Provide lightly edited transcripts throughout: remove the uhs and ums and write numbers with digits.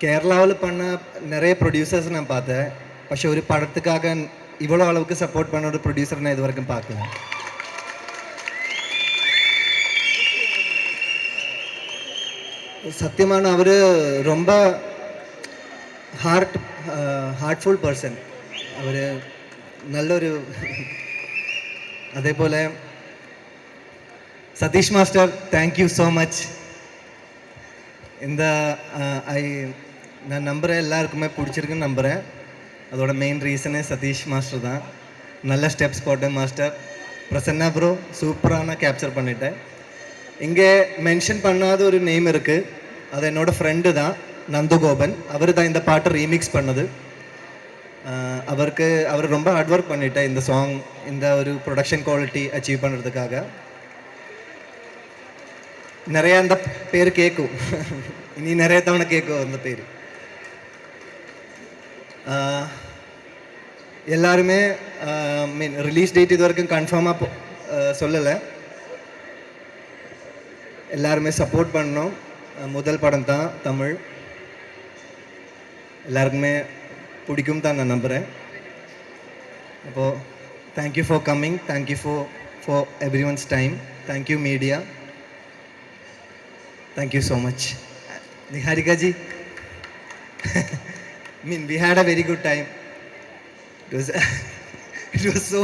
கேரளாவில் பண்ண நிறைய ப்ரொடியூசர்ஸ் நான் பார்த்தேன். പക്ഷെ ஒரு படத்துக்காக இவ்வளோ அளவுக்கு சப்போர்ட் பண்ண ஒரு ப்ரொடியூசர் நான் இது வரைக்கும் பார்க்கல. சத்தியமான அவர் ரொம்ப ஹார்ட்ஃபுல் பர்சன். அவர் நல்லொரு അതേപോലെ Satish master, thank you so much. இந்த நான் நம்புகிறேன் எல்லாருக்குமே பிடிச்சிருக்குன்னு நம்புகிறேன். அதோட மெயின் ரீசனே சதீஷ் மாஸ்டர் தான். நல்ல ஸ்டெப்ஸ் போட்டேன் மாஸ்டர். பிரசன்னா ப்ரோ சூப்பரான கேப்சர் பண்ணிட்டேன். இங்கே மென்ஷன் பண்ணாத ஒரு நேம் இருக்குது, அது என்னோடய ஃப்ரெண்டு தான், நந்துகோபன். அவர் தான் இந்த பாட்டை ரீமிக்ஸ் பண்ணது. அவர் ரொம்ப ஹார்ட் ஒர்க் பண்ணிட்டேன் இந்த சாங், இந்த ஒரு ப்ரொடக்ஷன் குவாலிட்டி அச்சீவ் பண்ணுறதுக்காக. நிறைய அந்த பேர் கேட்கும், இனி நிறைய தவணை கேட்கும் அந்த பேர். எல்லாருமே மீன் ரிலீஸ் டேட் இது வரைக்கும் கன்ஃபார்மாக சொல்லலை. எல்லாருமே சப்போர்ட் பண்ணோம். முதல் படம் தான் தமிழ், எல்லாருக்குமே பிடிக்கும் தான் நான் நம்புகிறேன். அப்போது thank you for coming, thank you for every once time, thank you media, thank you so much. நிஹாரிகாஜி, we had a very good time. It was so,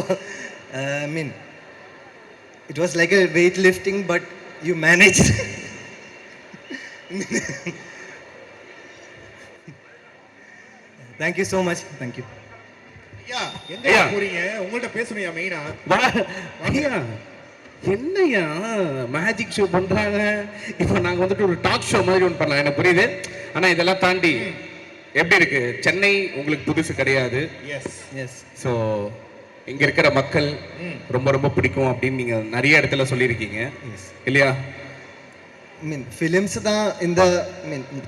it was like a weightlifting, but you managed. Thank you so much. Thank you. ஐயா எங்க போறீங்க? உங்கள்ட்ட பேசணும்யா மெயினா. ஐயா என்னையா magic show பண்றாங்க, இப்போ நாங்க வந்துட்டு ஒரு டாக் ஷோ மாதிரி ஒன்று பண்ணலாம், எனக்கு புரியுது. ஆனா இதெல்லாம் தாண்டி எப்படி இருக்கு? சென்னை உங்களுக்கு புதுசு கிடையாது. S S. ஸோ இங்க இருக்கிற மக்கள் ரொம்ப ரொம்ப பிடிக்கும் அப்படின்னு நீங்க நிறைய இடத்துல சொல்லியிருக்கீங்க இல்லையா? ஃபிலிம்ஸ் தான் இந்த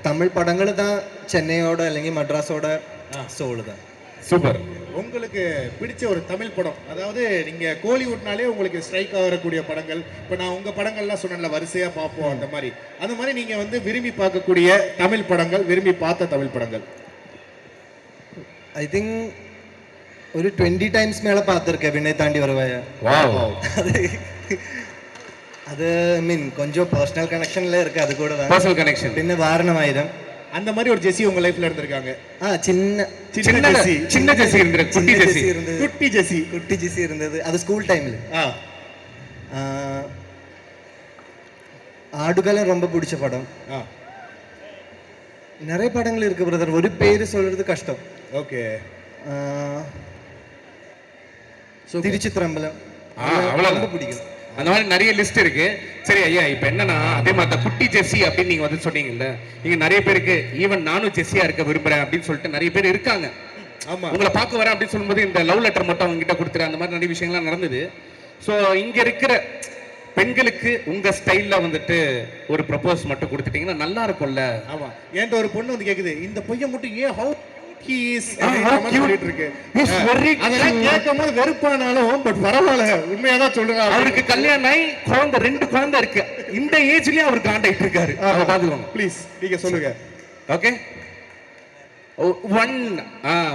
தமிழ் படங்கள் தான் சென்னையோட അല്ലെങ്കിൽ மட்ராஸோட சோல் தான். சூப்பர். உங்களுக்கு பிடிச்ச ஒரு தமிழ் படம், அதாவது நீங்க கோலிவுட்னாலே உங்களுக்கு ஸ்ட்ரைக் ஆகக்கூடிய படங்கள், இப்போ நான் உங்க படங்கள்லாம் சொன்னேன்ல வரிசையா பார்ப்போம், அந்த மாதிரி நீங்க வந்து விரும்பி பார்க்கக்கூடிய தமிழ் படங்கள், விரும்பி பார்த்த தமிழ் படங்கள்? ஐ திங்க் ஒரு 20 டைம்ஸ் மேலே பார்த்துருக்கேன் வினை தாண்டி வருவாயா. அது கொஞ்சம் பர்சனல் கனெக்ஷன்ல இருக்கு, அது கூட தான் பர்சனல் கனெக்ஷன். பின்ன வாரணமாயிரம் அந்த மாதிரி ஒரு ஜெசி உங்க லைஃப்ல இருந்திருக்காங்க? சின்ன ஜெசி இருந்தது, குட்டி ஜெசி இருந்தது. அது ஸ்கூல் டைம்ல. ஆடுகளம் ரொம்ப பிடிச்ச படம். நிறைய படங்கள் இருக்கு பிரதர், ஒரு பேரு சொல்றது கஷ்டம். ஓகே. திருச்சித்திரம்பலம் அவ்வளவு பிடிக்கும். அந்த மாதிரி நிறைய லிஸ்ட் இருக்கு. சரி ஐயா, இப்போ என்னன்னா அதே மாதிரி குட்டி ஜெஸ்ஸி அப்படின்னு நீங்க வந்து சொன்னீங்கல்ல, நீங்க நிறைய பேருக்கு ஈவன் நானும் ஜெஸ்ஸியா இருக்க விரும்புறேன் அப்படின்னு சொல்லிட்டு நிறைய பேர் இருக்காங்க. ஆமா, உங்களை பார்க்க வரேன் அப்படின்னு சொல்லும்போது இந்த லவ் லெட்டர் மட்டும் அவங்க கிட்ட கொடுத்துரு, அந்த மாதிரி நிறைய விஷயங்கள்லாம் நடந்தது. ஸோ இங்க இருக்கிற பெண்களுக்கு உங்க ஸ்டைல்ல வந்துட்டு ஒரு ப்ரப்போஸ் மட்டும் கொடுத்துட்டீங்கன்னா நல்லா இருக்கும்ல? ஆமா, என்கிட்ட ஒரு பொண்ணு வந்து கேக்குது, இந்த பையன் மட்டும் ஏன் ஹவு he is சொல்லிட்டு இருக்கு. அதெல்லாம் கேட்கும்போது வெறுப்பானாலும் பட் பரவாயில்ல, உண்மையா தான் சொல்றேன். அவருக்கு கல்யாணம் ஆகி குழந்தை 2 குழந்தை இருக்கு, இந்த ஏஜ்லயே அவர் காண்டாக்ட் இருக்காரு. பாத்துக்கோங்க ப்ளீஸ், நீங்க சொல்லுங்க. ஓகே. ஒன்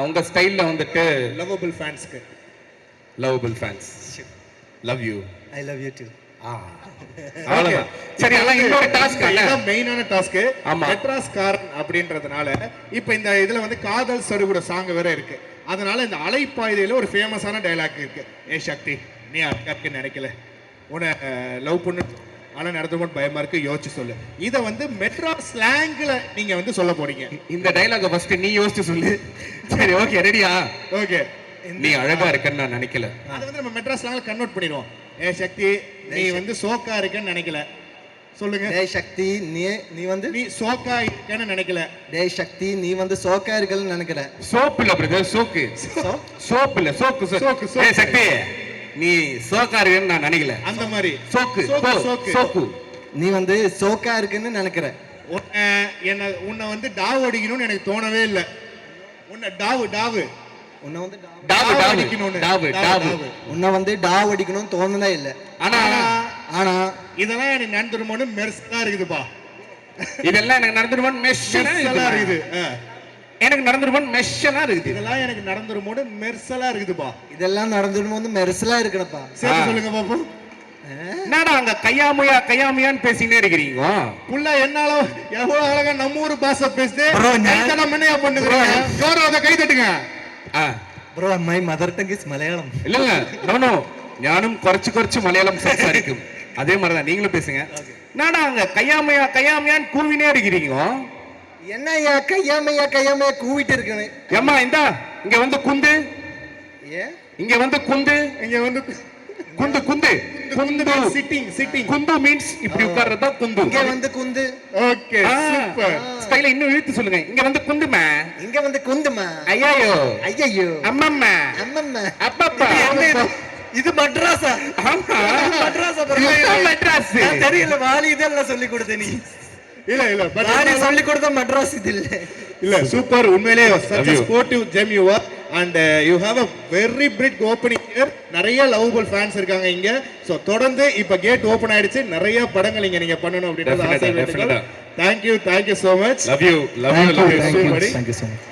உங்க ஸ்டைல்ல வந்துட்டு லவபிள் ஃபேன்ஸ்க்கு. Lovable fans, love you, I love you too. அவ்வளவுதான். சரி, அதான் இன்னொரு டாஸ்க். அதான் மெயினான டாஸ்க். ஆமா, மெட்ராஸ் காரன் அப்படின்றதுனால இப்போ இந்த இதுல வந்து காதல் சருகுட சாங் வேற இருக்கு. அதனால இந்த அலைப்பாய்தையில ஒரு ஃபேமஸான டயலாக் இருக்கு. ஏ சக்தி, நீ அக்காக்கு நினைக்கல, உன்னை லவ் பண்ணு, ஆனா நடத்தும் பயமா இருக்கு, யோசிச்சு சொல்லு. இத வந்து மெட்ராஸ் ஸ்லாங்ல நீங்க வந்து சொல்ல போறீங்க. இந்த டயலாக ஃபர்ஸ்ட் நீ யோசிச்சு சொல்லு. சரி, ஓகே, ரெடியா? ஓகே. நீ அழகா இருக்கன்னு நான் நினைக்கல. அது வந்து நம்ம மெட்ராஸ் ஸ்லாங்ல கன்வெர்ட் பண்ணிடுவோம். ஏ சக்தி, நீ வந்து சோக்கா இருக்கன்னு நினைக்கல, சொல்லுங்க. டேய் சக்தி, நீ வந்து நீ சோக்கா இருக்கன்னு நினைக்கல. டேய் சக்தி, நீ வந்து சோக்கா இருக்கன்னு நினைக்கல. சோப்பு இல்ல பிரதர், சோக்கு. சோப்பு இல்ல, சோக்கு. ஏய் சக்தி, நீ சோக்கா இருக்கன்னு நான் நினைக்கல. அந்த மாதிரி சோக்கு, சோக்கு. நீ வந்து சோக்கா இருக்குன்னு நினைக்கிற. உன்னை வந்து டாவ் அடிக்கணும்னு எனக்கு தோணவே இல்லை. உன்னை டாவு உன்னை வந்து டாவ் அடிக்கணும்னு தோணுனே இல்லை. ஆனா இதெல்லாம் எனக்கு நடந்துருமோன்னு மெர்சா இருக்குதுப்பா. இதெல்லாம் எனக்கு நடந்துருமான்னு மெஷனா மெர்சலா இருக்குது இருக்குது எனக்கு நடந்துருமான்னு மெஷனா இருக்குது இதெல்லாம் எனக்கு நடந்துருமோடு மெர்சலா இருக்குதுப்பா இதெல்லாம் நடந்துடும் வந்து மெரிசலா இருக்கணும்ப்பா. சேர்த்து சொல்லுங்க பாப்போம். என்னடா அங்க கையாமையான்னு பேசினே இருக்கிறீங்க புள்ள என்னால எவ்வளவு அழகா நம்ம ஊர் பாஷை பேசுது. Bro, கைத்தடம் என்னையா பண்ணுகிறீங்க? ஜோரா அதை கை தட்டுங்க. Bro my mother tongue is Malayalam. இல்லங்க நோ ஞானும் குறைச்சு மலையாளம் சம்சாரிக்கும். அதே மாதிரிதான் நீங்களும் பேசுங்க. என்னடா அங்க கையாமையான்னு கூவினே இருக்கிறீங்க. என்னய்யா கையாமையா கூவிட்டு இருக்கேன். ஏம்மா இந்தா இங்க வந்து குந்து, ஏன் இங்க வந்து குந்து, இங்க வந்து குந்து சிட்டிங் குந்து மீன்ஸ் இப்படி உட்கார்றதா குந்து. இங்க வந்து குந்து. Okay super. ஸ்டைல இன்னும் இழுத்து சொல்லுங்க. இங்க வந்து குந்துமா, இங்க வந்து குந்துமா. ஐயோ ஐயோ அம்மம்மா அம்மம்மா அப்பப்பா. இது மட்ராஸா? ஆமா மட்ராஸா bro? இதுதான் மெட்ராஸ். நான் தெரியல, வாலி இதெல்லாம் சொல்லி கொடுத்த நீ. இல்ல பட் வாலி சொல்லி கொடுத்த மட்ராஸ் இது இல்ல. இல்ல சூப்பர். உண்மையிலே such a you. sportive gem you are and you have a very big opening here. நிறைய லவ்வபிள் ஃபேன்ஸ் இருக்காங்க இங்க. சோ தொடர்ந்து இப்ப கேட் ஓபன் ஆயிடுச்சு. நிறைய படங்கள் இங்க நீங்க பண்ணனும் அப்படின்றது ஆசை. Definitely. Thank you so much. Love you Thank you so much. so much.